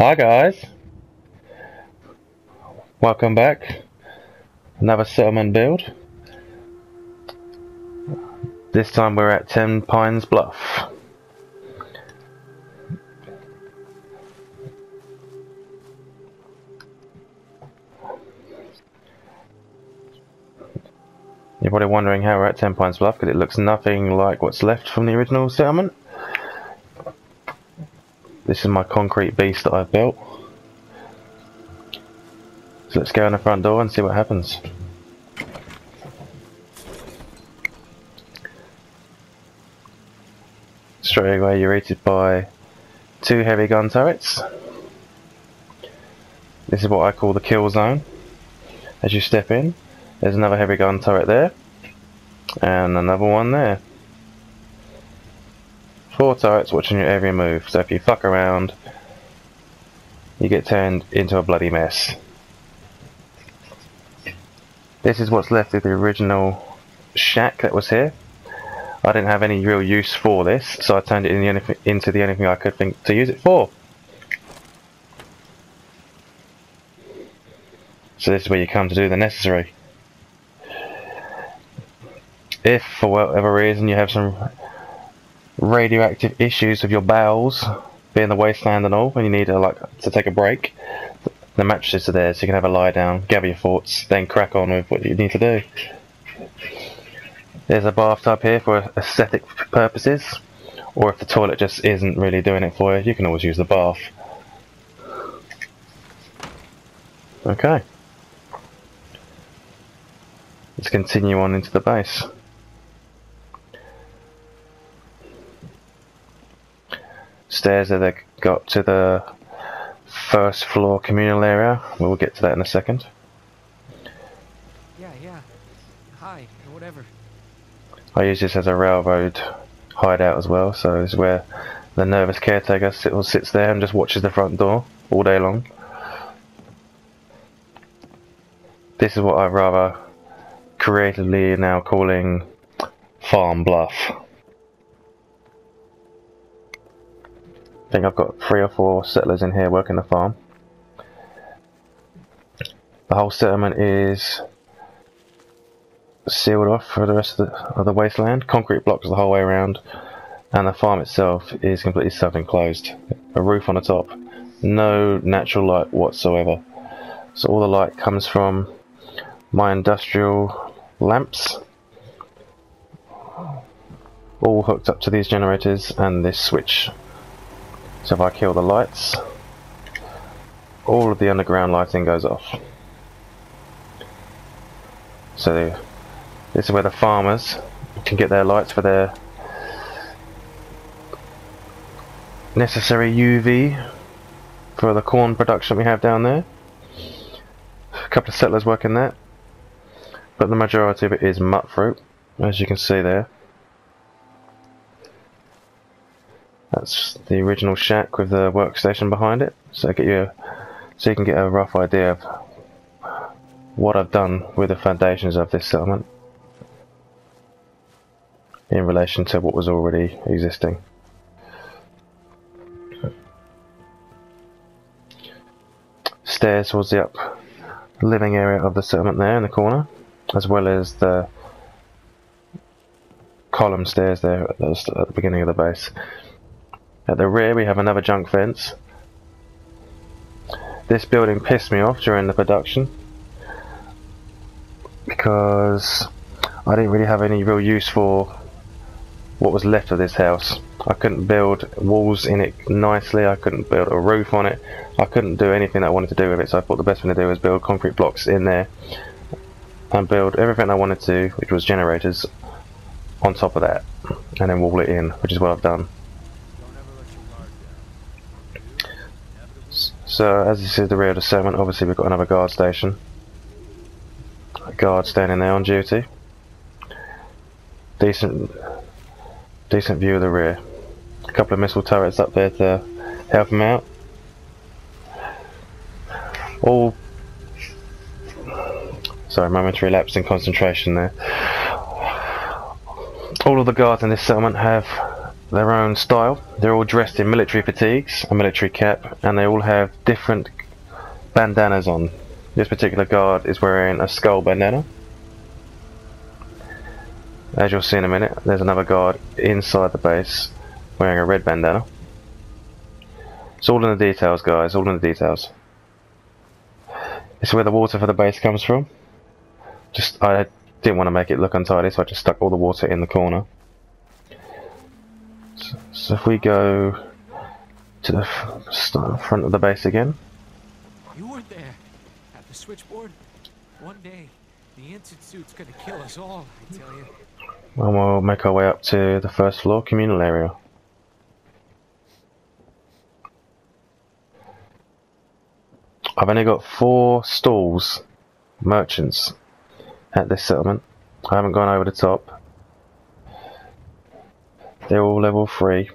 Hi guys, welcome back. Another settlement build. This time we're at Tenpines Bluff. You're probably wondering how we're at Tenpines Bluff because it looks nothing like what's left from the original settlement. This is my concrete beast that I've built. So let's go in the front door and see what happens. Straight away you're greeted by two heavy gun turrets. This is what I call the kill zone. As you step in, there's another heavy gun turret there, and another one there. 4 turrets watching your every move, so if you fuck around, you get turned into a bloody mess. This is what's left of the original shack that was here. I didn't have any real use for this, so I turned it into the only thing I could think to use it for. So this is where you come to do the necessary. If for whatever reason you have some radioactive issues with your bowels, being the wasteland and all, and you need to take a break, the mattresses are there so you can have a lie down, gather your thoughts, then crack on with what you need to do. There's a bathtub here for aesthetic purposes, or if the toilet just isn't really doing it for you, you can always use the bath. Okay. Let's continue on into the base. Stairs that got to the first floor communal area. We'll get to that in a second. Yeah. Hi, or whatever. I use this as a railroad hideout as well, so this is where the nervous caretaker sits there and just watches the front door all day long. This is what I'd rather creatively now calling Farm Bluff. I think I've got 3 or 4 settlers in here working the farm. The whole settlement is sealed off for the rest of the wasteland. Concrete blocks the whole way around, and the farm itself is completely self-enclosed. A roof on the top, no natural light whatsoever. So all the light comes from my industrial lamps, all hooked up to these generators and this switch. So if I kill the lights, all of the underground lighting goes off. So this is where the farmers can get their lights for their necessary UV for the corn production we have down there. A couple of settlers working that, but the majority of it is mut fruit, as you can see there. That's the original shack with the workstation behind it, so you can get a rough idea of what I've done with the foundations of this settlement in relation to what was already existing. Stairs towards the up living area of the settlement there in the corner, as well as the column stairs there at the beginning of the base. At the rear we have another junk fence. This building pissed me off during the production because I didn't really have any real use for what was left of this house. I couldn't build walls in it nicely, I couldn't build a roof on it, I couldn't do anything that I wanted to do with it, so I thought the best thing to do was build concrete blocks in there and build everything I wanted to, which was generators, on top of that, and then wall it in, which is what I've done. So as this is the rear of the settlement, obviously we've got another guard station. A guard standing there on duty. Decent view of the rear. A couple of missile turrets up there to help them out. Momentary lapse in concentration there. All of the guards in this settlement have their own style. They're all dressed in military fatigues, a military cap, and they all have different bandanas on. This particular guard is wearing a skull bandana. As you'll see in a minute, there's another guard inside the base wearing a red bandana. It's all in the details, guys, all in the details. This is where the water for the base comes from. I didn't want to make it look untidy, so I just stuck all the water in the corner. So if we go to the front of the base again. You weren't there at the switchboard. One day, the Institute's gonna kill us all, I tell you. And we'll make our way up to the first floor communal area. I've only got 4 stalls, merchants, at this settlement. I haven't gone over the top. They're all level 3,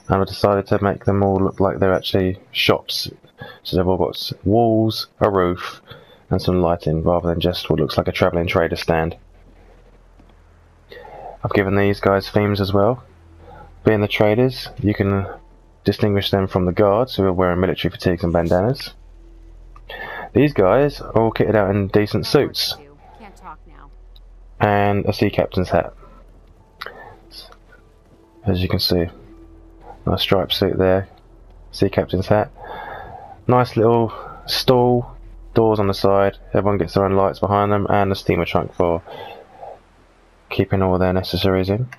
and I've decided to make them all look like they're actually shops. So they've all got walls, a roof, and some lighting, rather than just what looks like a travelling trader stand. I've given these guys themes as well. Being the traders, you can distinguish them from the guards who are wearing military fatigues and bandanas. These guys are all kitted out in decent suits and a sea captain's hat. As you can see, nice striped suit there, sea captain's hat. Nice little stall, doors on the side, everyone gets their own lights behind them, and a steamer trunk for keeping all their necessaries in.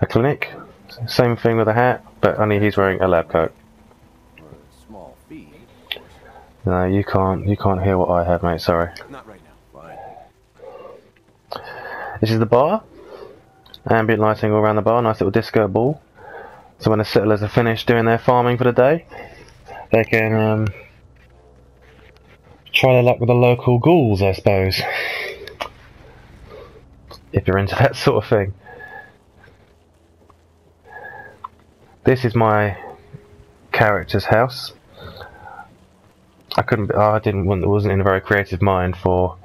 A clinic, same thing with a hat, but only he's wearing a lab coat. No, you can't hear what I have, mate, sorry. Not right now. Fine. This is the bar. Ambient lighting all around the bar, nice little disco ball. So when the settlers are finished doing their farming for the day, they can try their luck with the local ghouls, I suppose. If you're into that sort of thing. This is my character's house. Wasn't in a very creative mind for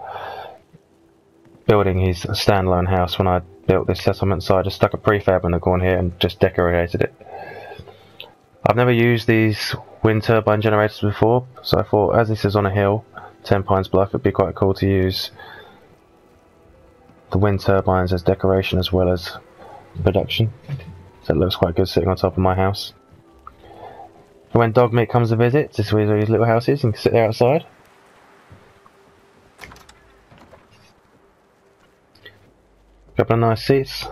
building his standalone house when I built this settlement, so I just stuck a prefab in the corner here and just decorated it. I've never used these wind turbine generators before, so I thought, as this is on a hill, Tenpines Bluff, it'd be quite cool to use the wind turbines as decoration as well as production. So it looks quite good sitting on top of my house. And when dog meat comes to visit, this is where his little house is, and can sit there outside. Couple of nice seats,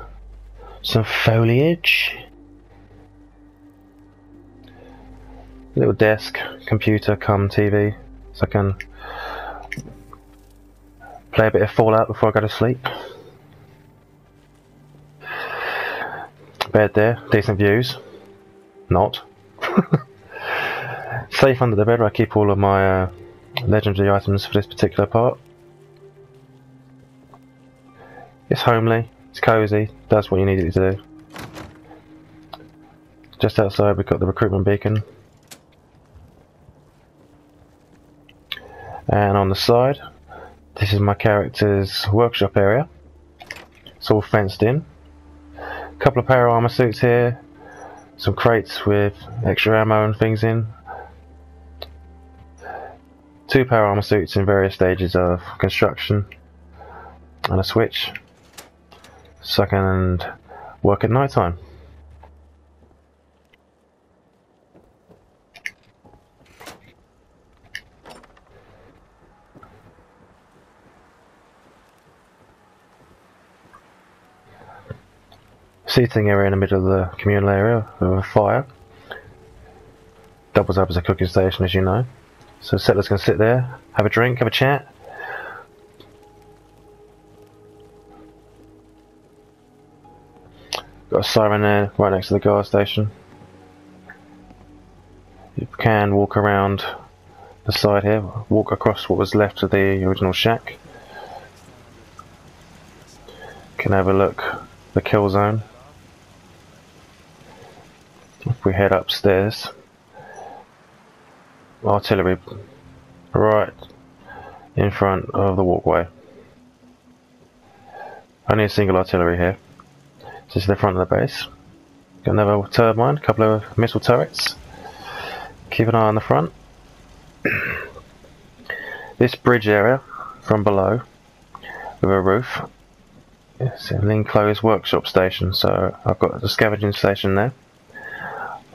some foliage, little desk, computer, cum TV, so I can play a bit of Fallout before I go to sleep. Bed there, decent views. Not. Safe under the bed where I keep all of my legendary items for this particular part. It's homely, it's cosy, does what you need it to do. Just outside we've got the recruitment beacon. And on the side, this is my character's workshop area. It's all fenced in. A couple of power armor suits here, some crates with extra ammo and things in. 2 power armor suits in various stages of construction, and a switch so I can work at night time. Seating area in the middle of the communal area with a fire. Doubles up as a cooking station, as you know. So settlers can sit there, have a drink, have a chat. Got a siren there right next to the gas station. You can walk around the side here, walk across what was left of the original shack. Can have a look at the kill zone. If we head upstairs, artillery right in front of the walkway. Only a single artillery here. This is the front of the base. Got another turbine, a couple of missile turrets. Keep an eye on the front. This bridge area from below with a roof, it's an enclosed workshop station, so I've got the scavenging station there.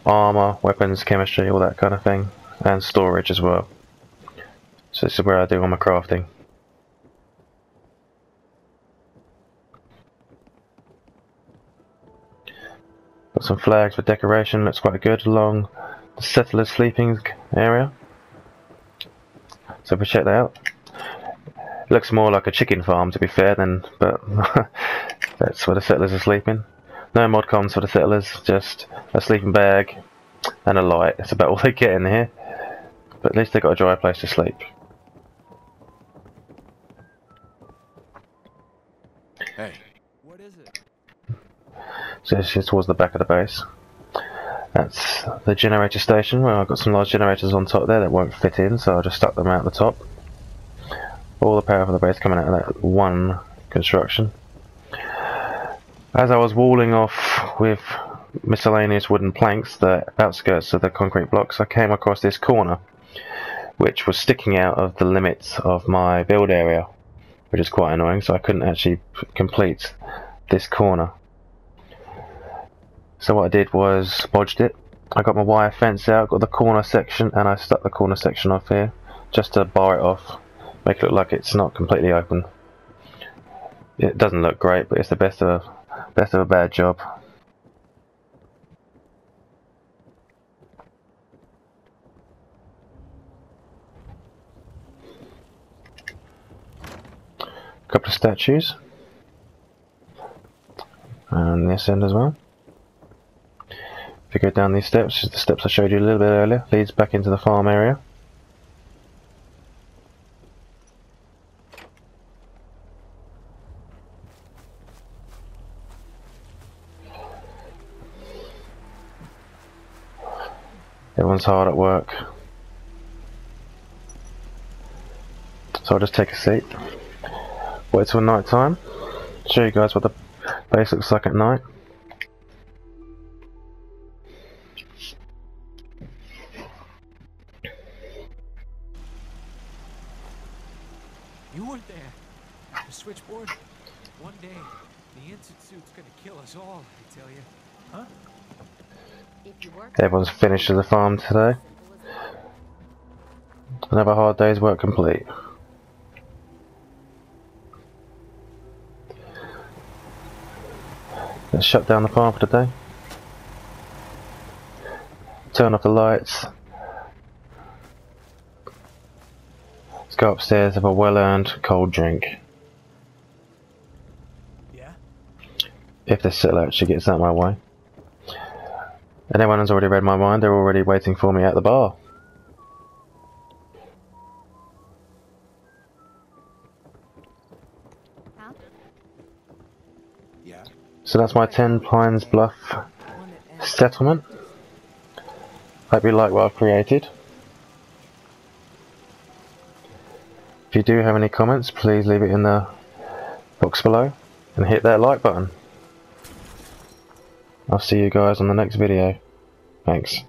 Armour, weapons, chemistry, all that kind of thing, and storage as well. So this is where I do all my crafting. Got some flags for decoration, looks quite good along the settlers' sleeping area. So if we check that out, it looks more like a chicken farm to be fair, but that's where the settlers are sleeping. No mod cons for the settlers, just a sleeping bag and a light. That's about all they get in here, but at least they got a dry place to sleep. Hey, what is it? So this is towards the back of the base. That's the generator station, where I've got some large generators on top there that won't fit in, so I just stuck them out the top. All the power for the base coming out of that one construction. As I was walling off with miscellaneous wooden planks, the outskirts of the concrete blocks, I came across this corner, which was sticking out of the limits of my build area, which is quite annoying, so I couldn't actually complete this corner. So what I did was bodged it. I got my wire fence out, got the corner section, and I stuck the corner section off here just to bar it off, make it look like it's not completely open. It doesn't look great, but it's the best of a bad job. A couple of statues, and this end as well. If you go down these steps, the steps I showed you a little bit earlier, leads back into the farm area. Everyone's hard at work. So I'll just take a seat, wait till night time, show you guys what the base looks like at night. You weren't there. The switchboard. One day, the Institute's gonna kill us all, I tell you. Huh? Everyone's finished with the farm today. Another hard day's work complete. Let's shut down the farm for the day. Turn off the lights. Let's go upstairs, have a well-earned cold drink. Yeah? If the settler actually gets out my way. And everyone has already read my mind, they're already waiting for me at the bar. Huh? Yeah? So that's my Tenpines Bluff settlement. Hope you like what I've created. If you do have any comments, please leave it in the box below and hit that like button. I'll see you guys on the next video. Thanks.